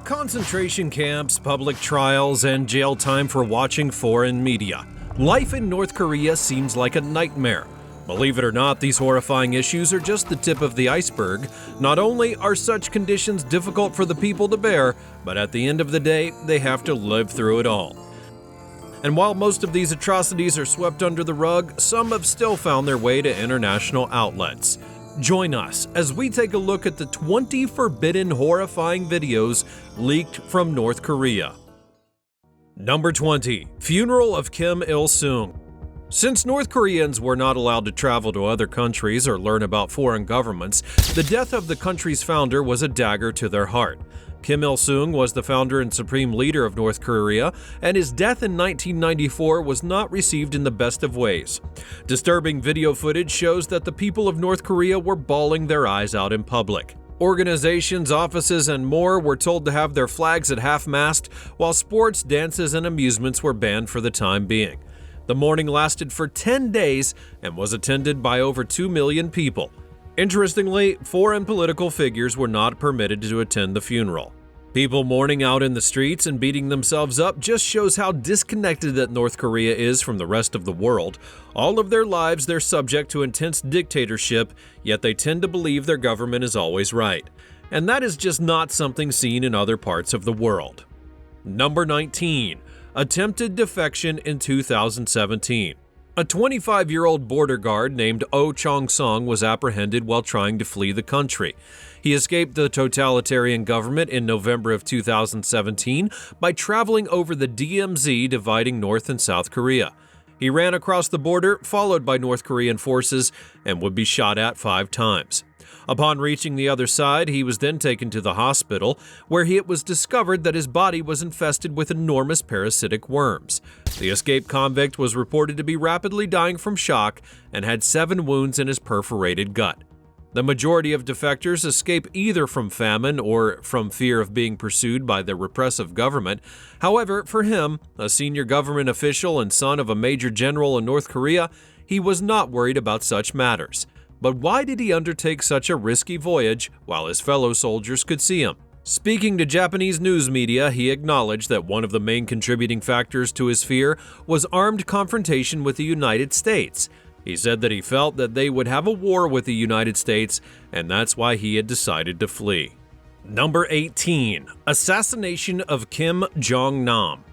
Concentration camps, public trials, and jail time for watching foreign media. Life in North Korea seems like a nightmare. Believe it or not, these horrifying issues are just the tip of the iceberg. Not only are such conditions difficult for the people to bear, but at the end of the day, they have to live through it all. And while most of these atrocities are swept under the rug, some have still found their way to international outlets. Join us as we take a look at the 20 forbidden horrifying videos leaked from North Korea. Number 20. Funeral of Kim Il-sung. Since North Koreans were not allowed to travel to other countries or learn about foreign governments, the death of the country's founder was a dagger to their heart. Kim Il-sung was the founder and supreme leader of North Korea, and his death in 1994 was not received in the best of ways. Disturbing video footage shows that the people of North Korea were bawling their eyes out in public. Organizations, offices, and more were told to have their flags at half-mast, while sports, dances, and amusements were banned for the time being. The mourning lasted for 10 days and was attended by over 2 million people. Interestingly, foreign political figures were not permitted to attend the funeral. People mourning out in the streets and beating themselves up just shows how disconnected that North Korea is from the rest of the world. All of their lives they're subject to intense dictatorship, yet they tend to believe their government is always right. And that is just not something seen in other parts of the world. Number 19. Attempted defection in 2017. A 25-year-old border guard named Oh Chong-sung was apprehended while trying to flee the country. He escaped the totalitarian government in November of 2017 by traveling over the DMZ dividing North and South Korea. He ran across the border, followed by North Korean forces, and would be shot at 5 times. Upon reaching the other side, he was then taken to the hospital, where it was discovered that his body was infested with enormous parasitic worms. The escaped convict was reported to be rapidly dying from shock and had 7 wounds in his perforated gut. The majority of defectors escape either from famine or from fear of being pursued by the repressive government. However, for him, a senior government official and son of a major general in North Korea, he was not worried about such matters. But why did he undertake such a risky voyage while his fellow soldiers could see him? Speaking to Japanese news media, he acknowledged that one of the main contributing factors to his fear was armed confrontation with the United States. He said that he felt that they would have a war with the United States, and that's why he had decided to flee. Number 18. Assassination of Kim Jong-nam.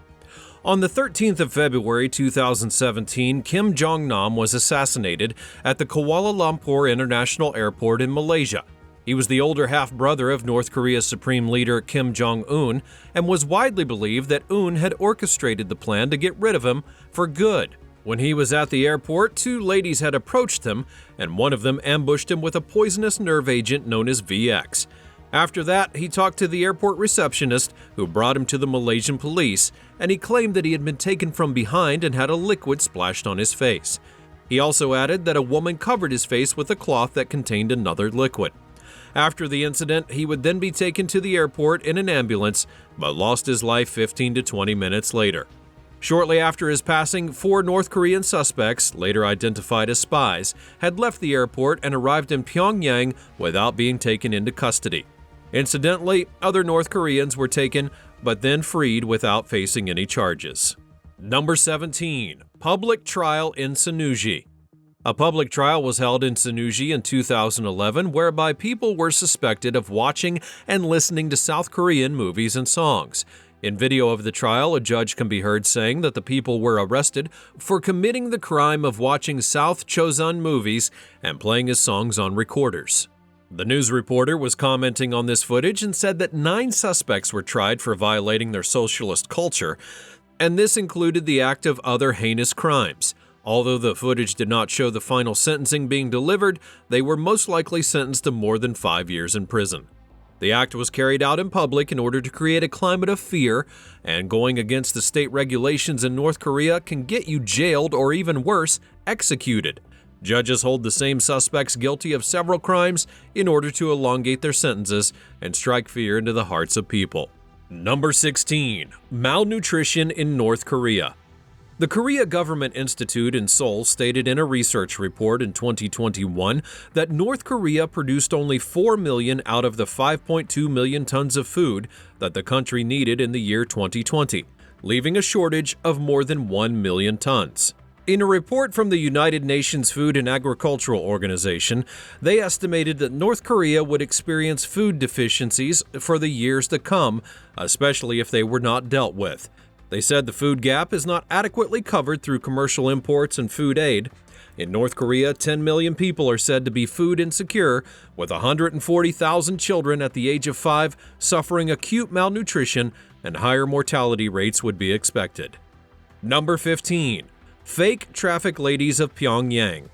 On the 13th of February 2017, Kim Jong-nam was assassinated at the Kuala Lumpur International Airport in Malaysia. He was the older half-brother of North Korea's supreme leader Kim Jong-un and was widely believed that Un had orchestrated the plan to get rid of him for good. When he was at the airport, 2 ladies had approached him, and one of them ambushed him with a poisonous nerve agent known as VX. After that, he talked to the airport receptionist, who brought him to the Malaysian police, and he claimed that he had been taken from behind and had a liquid splashed on his face. He also added that a woman covered his face with a cloth that contained another liquid. After the incident, he would then be taken to the airport in an ambulance, but lost his life 15 to 20 minutes later. Shortly after his passing, 4 North Korean suspects, later identified as spies, had left the airport and arrived in Pyongyang without being taken into custody. Incidentally, other North Koreans were taken, but then freed without facing any charges. Number 17. Public trial in Sanusi. A public trial was held in Sanusi in 2011, whereby people were suspected of watching and listening to South Korean movies and songs. In video of the trial, a judge can be heard saying that the people were arrested for committing the crime of watching South Chosun movies and playing his songs on recorders. The news reporter was commenting on this footage and said that 9 suspects were tried for violating their socialist culture, and this included the act of other heinous crimes. Although the footage did not show the final sentencing being delivered, they were most likely sentenced to more than 5 years in prison. The act was carried out in public in order to create a climate of fear, and going against the state regulations in North Korea can get you jailed or even worse, executed. Judges hold the same suspects guilty of several crimes in order to elongate their sentences and strike fear into the hearts of people. Number 16. Malnutrition in North Korea. The Korea Government Institute in Seoul stated in a research report in 2021 that North Korea produced only 4 million out of the 5.2 million tons of food that the country needed in the year 2020, leaving a shortage of more than 1 million tons. In a report from the United Nations Food and Agricultural Organization, they estimated that North Korea would experience food deficiencies for the years to come, especially if they were not dealt with. They said the food gap is not adequately covered through commercial imports and food aid. In North Korea, 10 million people are said to be food insecure, with 140,000 children at the age of 5 suffering acute malnutrition, and higher mortality rates would be expected. Number 15. Fake traffic ladies of Pyongyang.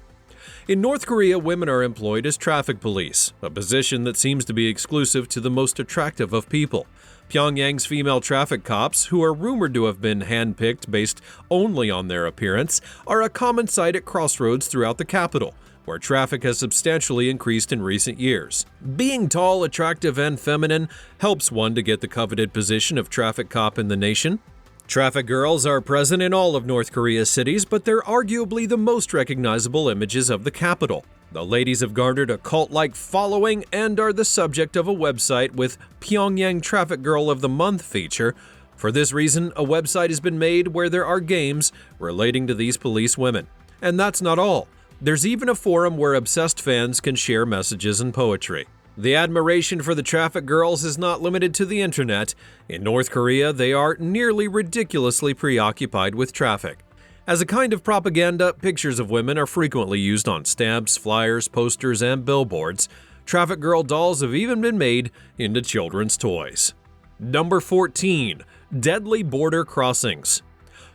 In North Korea, women are employed as traffic police, a position that seems to be exclusive to the most attractive of people. Pyongyang's female traffic cops, who are rumored to have been handpicked based only on their appearance, are a common sight at crossroads throughout the capital, where traffic has substantially increased in recent years. Being tall, attractive, and feminine helps one to get the coveted position of traffic cop in the nation. Traffic girls are present in all of North Korea's cities, but they're arguably the most recognizable images of the capital. The ladies have garnered a cult-like following and are the subject of a website with Pyongyang Traffic Girl of the Month feature. For this reason, a website has been made where there are games relating to these police women. And that's not all. There's even a forum where obsessed fans can share messages and poetry. The admiration for the traffic girls is not limited to the internet. In North Korea, they are nearly ridiculously preoccupied with traffic. As a kind of propaganda, pictures of women are frequently used on stamps, flyers, posters, and billboards. Traffic girl dolls have even been made into children's toys. Number 14. Deadly border crossings.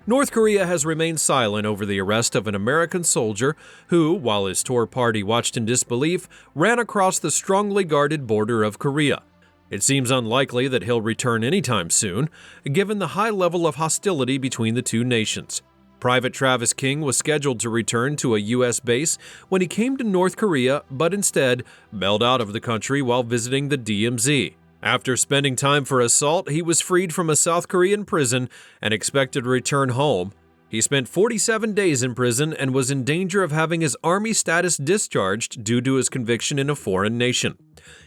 North Korea has remained silent over the arrest of an American soldier who, while his tour party watched in disbelief, ran across the strongly guarded border of Korea. It seems unlikely that he'll return anytime soon, given the high level of hostility between the two nations. Private Travis King was scheduled to return to a U.S. base when he came to North Korea, but instead bailed out of the country while visiting the DMZ. After spending time for assault, he was freed from a South Korean prison and expected to return home. He spent 47 days in prison and was in danger of having his Army status discharged due to his conviction in a foreign nation.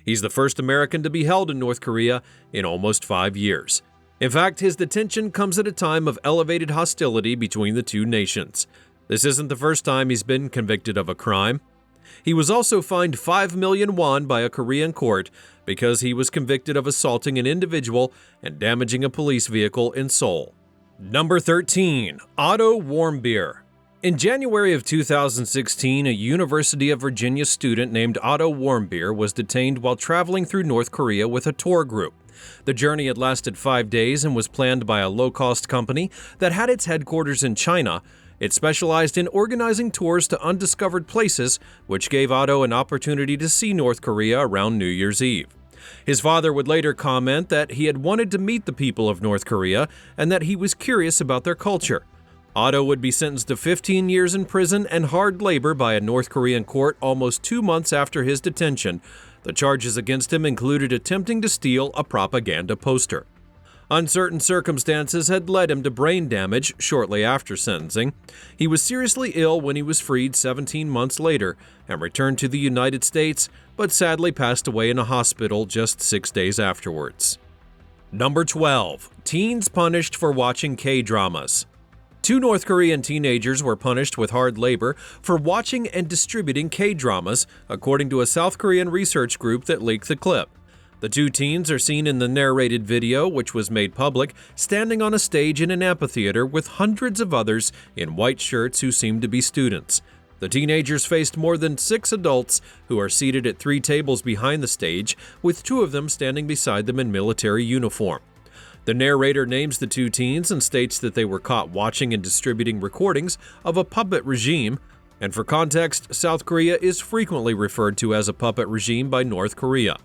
He's the first American to be held in North Korea in almost 5 years. In fact, his detention comes at a time of elevated hostility between the two nations. This isn't the first time he's been convicted of a crime. He was also fined 5 million won by a Korean court because he was convicted of assaulting an individual and damaging a police vehicle in Seoul. Number 13. Otto Warmbier. In January of 2016, a University of Virginia student named Otto Warmbier was detained while traveling through North Korea with a tour group. The journey had lasted 5 days and was planned by a low-cost company that had its headquarters in China. It specialized in organizing tours to undiscovered places, which gave Otto an opportunity to see North Korea around New Year's Eve. His father would later comment that he had wanted to meet the people of North Korea and that he was curious about their culture. Otto would be sentenced to 15 years in prison and hard labor by a North Korean court almost 2 months after his detention. The charges against him included attempting to steal a propaganda poster. Uncertain circumstances had led him to brain damage shortly after sentencing. He was seriously ill when he was freed 17 months later and returned to the United States, but sadly passed away in a hospital just 6 days afterwards. Number 12. Teens punished for watching K-dramas. 2 North Korean teenagers were punished with hard labor for watching and distributing K-dramas, according to a South Korean research group that leaked the clip. The 2 teens are seen in the narrated video, which was made public, standing on a stage in an amphitheater with hundreds of others in white shirts who seemed to be students. The teenagers faced more than 6 adults who are seated at 3 tables behind the stage, with 2 of them standing beside them in military uniform. The narrator names the 2 teens and states that they were caught watching and distributing recordings of a puppet regime. And for context, South Korea is frequently referred to as a puppet regime by North Korea.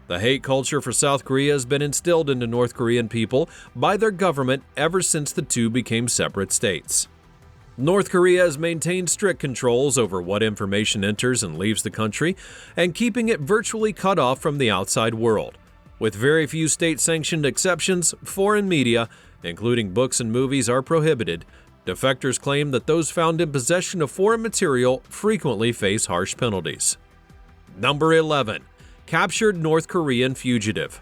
The hate culture for South Korea has been instilled into North Korean people by their government ever since the 2 became separate states. North Korea has maintained strict controls over what information enters and leaves the country, and keeping it virtually cut off from the outside world. With very few state-sanctioned exceptions, foreign media, including books and movies, are prohibited. Defectors claim that those found in possession of foreign material frequently face harsh penalties. Number 11. Captured North Korean fugitive.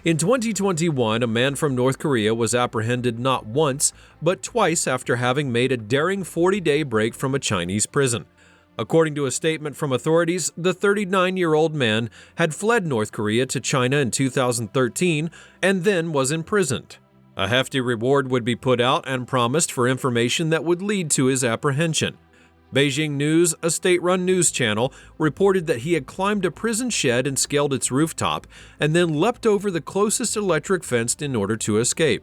In 2021, a man from North Korea was apprehended not once, but twice after having made a daring 40-day break from a Chinese prison. According to a statement from authorities, the 39-year-old man had fled North Korea to China in 2013 and then was imprisoned. A hefty reward would be put out and promised for information that would lead to his apprehension. Beijing News, a state-run news channel, reported that he had climbed a prison shed and scaled its rooftop, and then leapt over the closest electric fence in order to escape.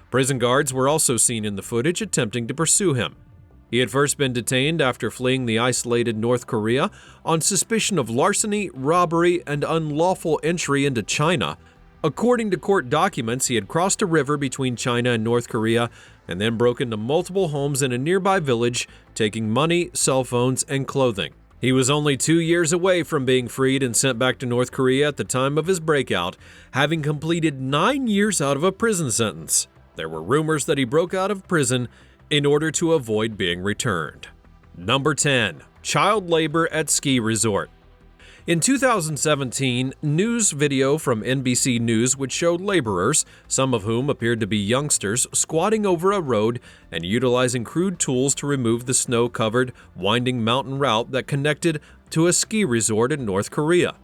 Prison guards were also seen in the footage attempting to pursue him. He had first been detained after fleeing the isolated North Korea on suspicion of larceny, robbery, and unlawful entry into China. According to court documents, he had crossed a river between China and North Korea and then broke into multiple homes in a nearby village, taking money, cell phones, and clothing. He was only 2 years away from being freed and sent back to North Korea at the time of his breakout, having completed 9 years out of a prison sentence. There were rumors that he broke out of prison in order to avoid being returned. Number 10. Child labor at ski resort. In 2017, news video from NBC News would show laborers, some of whom appeared to be youngsters, squatting over a road and utilizing crude tools to remove the snow-covered, winding mountain route that connected to a ski resort in North Korea.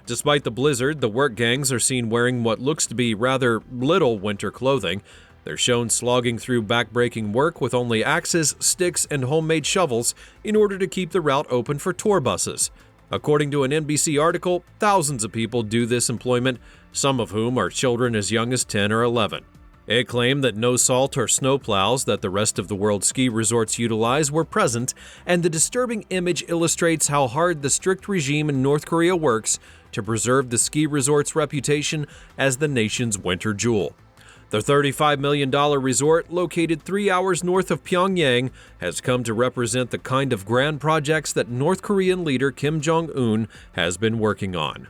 Despite the blizzard, the work gangs are seen wearing what looks to be rather little winter clothing. They're shown slogging through back-breaking work with only axes, sticks, and homemade shovels in order to keep the route open for tour buses. According to an NBC article, thousands of people do this employment, some of whom are children as young as 10 or 11. It claimed that no salt or snow plows that the rest of the world's ski resorts utilize were present, and the disturbing image illustrates how hard the strict regime in North Korea works to preserve the ski resort's reputation as the nation's winter jewel. The $35 million resort, located 3 hours north of Pyongyang, has come to represent the kind of grand projects that North Korean leader Kim Jong-un has been working on.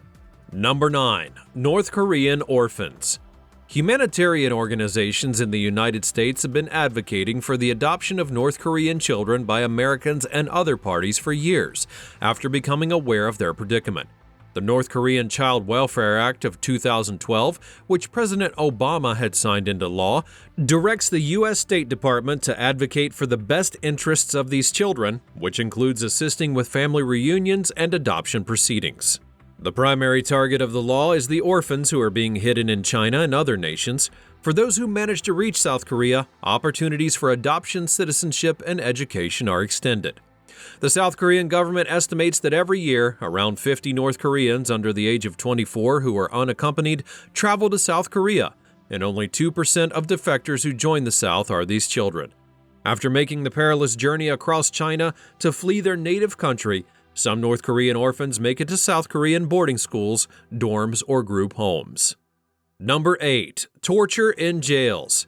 Number 9. North Korean orphans. Humanitarian organizations in the United States have been advocating for the adoption of North Korean children by Americans and other parties for years, after becoming aware of their predicament. The North Korean Child Welfare Act of 2012, which President Obama had signed into law, directs the U.S. State Department to advocate for the best interests of these children, which includes assisting with family reunions and adoption proceedings. The primary target of the law is the orphans who are being hidden in China and other nations. For those who manage to reach South Korea, opportunities for adoption, citizenship, and education are extended. The South Korean government estimates that every year, around 50 North Koreans under the age of 24 who are unaccompanied travel to South Korea, and only 2% of defectors who join the South are these children. After making the perilous journey across China to flee their native country, some North Korean orphans make it to South Korean boarding schools, dorms, or group homes. Number 8. Torture in jails.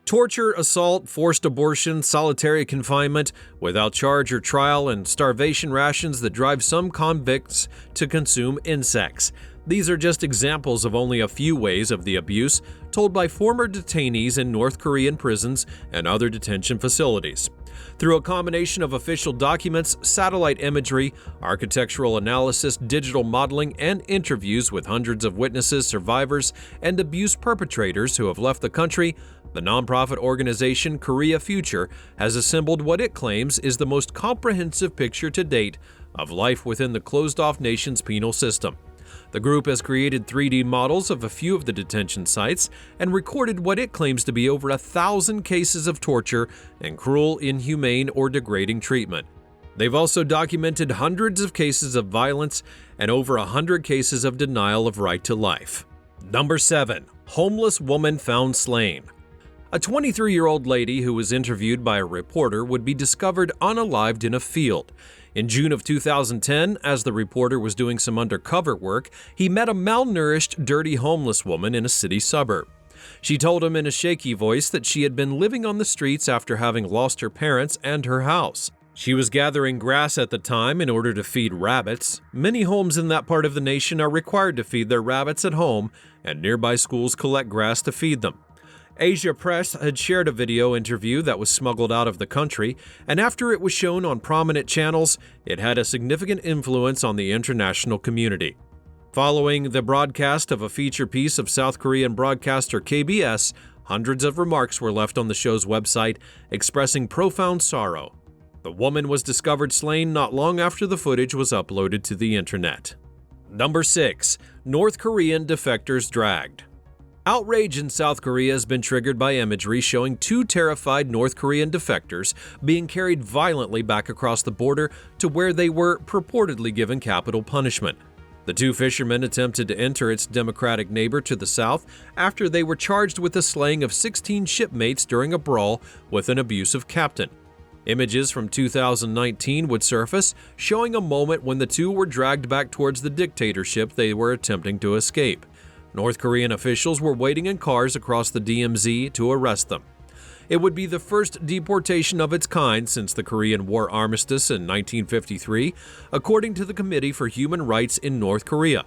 Torture, assault, forced abortion, solitary confinement without charge or trial, and starvation rations that drive some convicts to consume insects. These are just examples of only a few ways of the abuse told by former detainees in North Korean prisons and other detention facilities. Through a combination of official documents, satellite imagery, architectural analysis, digital modeling, and interviews with hundreds of witnesses, survivors, and abuse perpetrators who have left the country, the nonprofit organization Korea Future has assembled what it claims is the most comprehensive picture to date of life within the closed-off nation's penal system. The group has created 3D models of a few of the detention sites and recorded what it claims to be over 1,000 cases of torture and cruel, inhumane, or degrading treatment. They've also documented hundreds of cases of violence and over 100 cases of denial of right to life. Number 7. Homeless woman found slain. A 23-year-old lady who was interviewed by a reporter would be discovered unalived in a field. In June of 2010, as the reporter was doing some undercover work, he met a malnourished, dirty homeless woman in a city suburb. She told him in a shaky voice that she had been living on the streets after having lost her parents and her house. She was gathering grass at the time in order to feed rabbits. Many homes in that part of the nation are required to feed their rabbits at home, and nearby schools collect grass to feed them. Asia Press had shared a video interview that was smuggled out of the country, and after it was shown on prominent channels, it had a significant influence on the international community. Following the broadcast of a feature piece of South Korean broadcaster KBS, hundreds of remarks were left on the show's website expressing profound sorrow. The woman was discovered slain not long after the footage was uploaded to the internet. Number 6. North Korean defectors dragged. Outrage in South Korea has been triggered by imagery showing two terrified North Korean defectors being carried violently back across the border to where they were purportedly given capital punishment. The two fishermen attempted to enter its democratic neighbor to the south after they were charged with the slaying of 16 shipmates during a brawl with an abusive captain. Images from 2019 would surface, showing a moment when the two were dragged back towards the dictatorship they were attempting to escape. North Korean officials were waiting in cars across the DMZ to arrest them. It would be the first deportation of its kind since the Korean War armistice in 1953, according to the Committee for Human Rights in North Korea.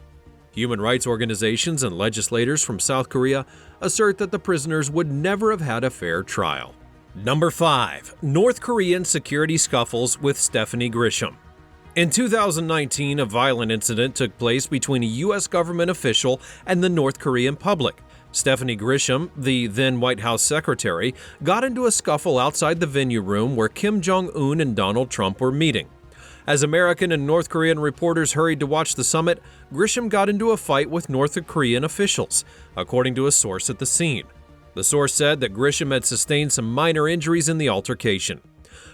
Human rights organizations and legislators from South Korea assert that the prisoners would never have had a fair trial. Number 5. North Korean security scuffles with Stephanie Grisham. In 2019, a violent incident took place between a U.S. government official and the North Korean public. Stephanie Grisham, the then White House secretary, got into a scuffle outside the venue room where Kim Jong-un and Donald Trump were meeting. As American and North Korean reporters hurried to watch the summit, Grisham got into a fight with North Korean officials, according to a source at the scene. The source said that Grisham had sustained some minor injuries in the altercation.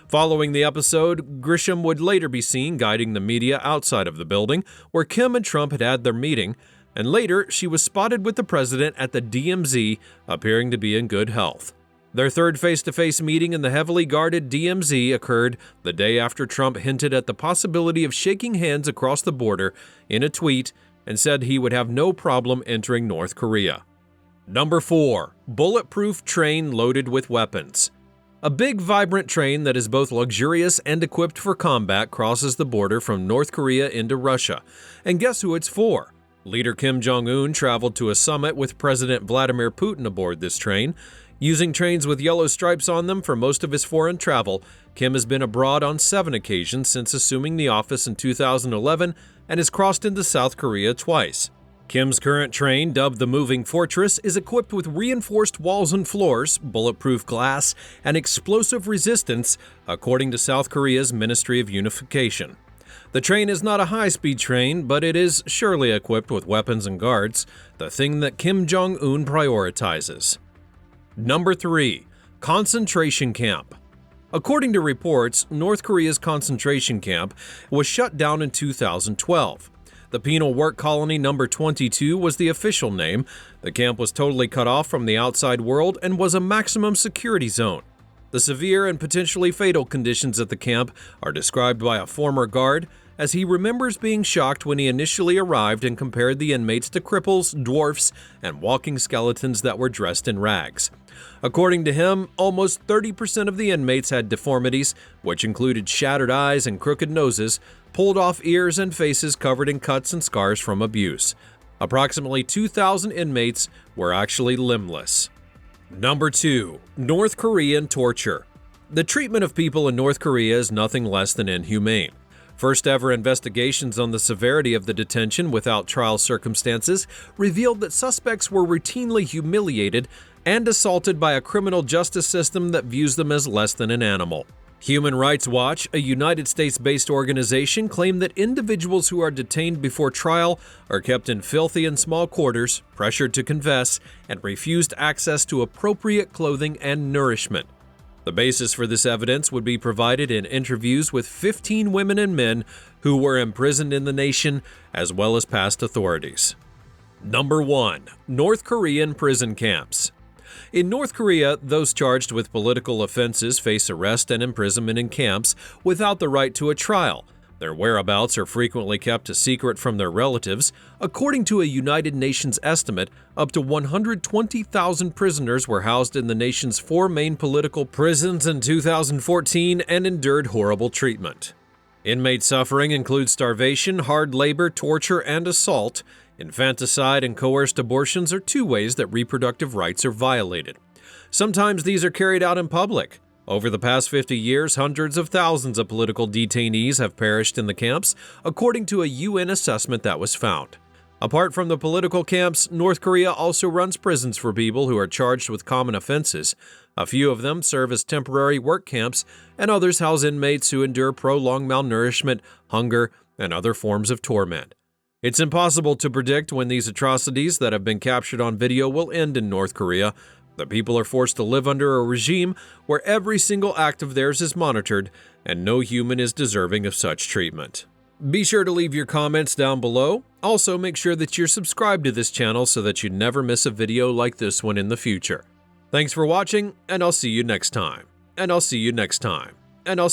Following the episode, Grisham would later be seen guiding the media outside of the building where Kim and Trump had had their meeting, and later she was spotted with the president at the DMZ, appearing to be in good health. Their third face-to-face meeting in the heavily guarded DMZ occurred the day after Trump hinted at the possibility of shaking hands across the border in a tweet and said he would have no problem entering North Korea. Number 4. Bulletproof train loaded with weapons. A big, vibrant train that is both luxurious and equipped for combat crosses the border from North Korea into Russia. And guess who it's for? Leader Kim Jong-un traveled to a summit with President Vladimir Putin aboard this train. Using trains with yellow stripes on them for most of his foreign travel, Kim has been abroad on 7 occasions since assuming the office in 2011 and has crossed into South Korea twice. Kim's current train, dubbed the Moving Fortress, is equipped with reinforced walls and floors, bulletproof glass, and explosive resistance, according to South Korea's Ministry of Unification. The train is not a high-speed train, but it is surely equipped with weapons and guards, the thing that Kim Jong-un prioritizes. Number 3. Concentration Camp. According to reports, North Korea's concentration camp was shut down in 2012. The Penal Work Colony No. 22 was the official name. The camp was totally cut off from the outside world and was a maximum security zone. The severe and potentially fatal conditions at the camp are described by a former guard, as he remembers being shocked when he initially arrived and compared the inmates to cripples, dwarfs, and walking skeletons that were dressed in rags. According to him, almost 30% of the inmates had deformities, which included shattered eyes and crooked noses, pulled off ears, and faces covered in cuts and scars from abuse. Approximately 2,000 inmates were actually limbless. Number 2. North Korean torture. The treatment of people in North Korea is nothing less than inhumane. First-ever investigations on the severity of the detention without trial circumstances revealed that suspects were routinely humiliated and assaulted by a criminal justice system that views them as less than an animal. Human Rights Watch, a United States-based organization, claimed that individuals who are detained before trial are kept in filthy and small quarters, pressured to confess, and refused access to appropriate clothing and nourishment. The basis for this evidence would be provided in interviews with 15 women and men who were imprisoned in the nation, as well as past authorities. Number 1. North Korean prison camps. In North Korea, those charged with political offenses face arrest and imprisonment in camps without the right to a trial. Their whereabouts are frequently kept a secret from their relatives. According to a United Nations estimate, up to 120,000 prisoners were housed in the nation's 4 main political prisons in 2014 and endured horrible treatment. Inmate suffering includes starvation, hard labor, torture, and assault. Infanticide and coerced abortions are 2 ways that reproductive rights are violated. Sometimes these are carried out in public. Over the past 50 years, hundreds of thousands of political detainees have perished in the camps, according to a UN assessment that was found. Apart from the political camps, North Korea also runs prisons for people who are charged with common offenses. A few of them serve as temporary work camps, and others house inmates who endure prolonged malnourishment, hunger, and other forms of torment. It's impossible to predict when these atrocities that have been captured on video will end in North Korea. The people are forced to live under a regime where every single act of theirs is monitored, and no human is deserving of such treatment. Be sure to leave your comments down below. Also, make sure that you're subscribed to this channel so that you never miss a video like this one in the future. Thanks for watching, and I'll see you next time.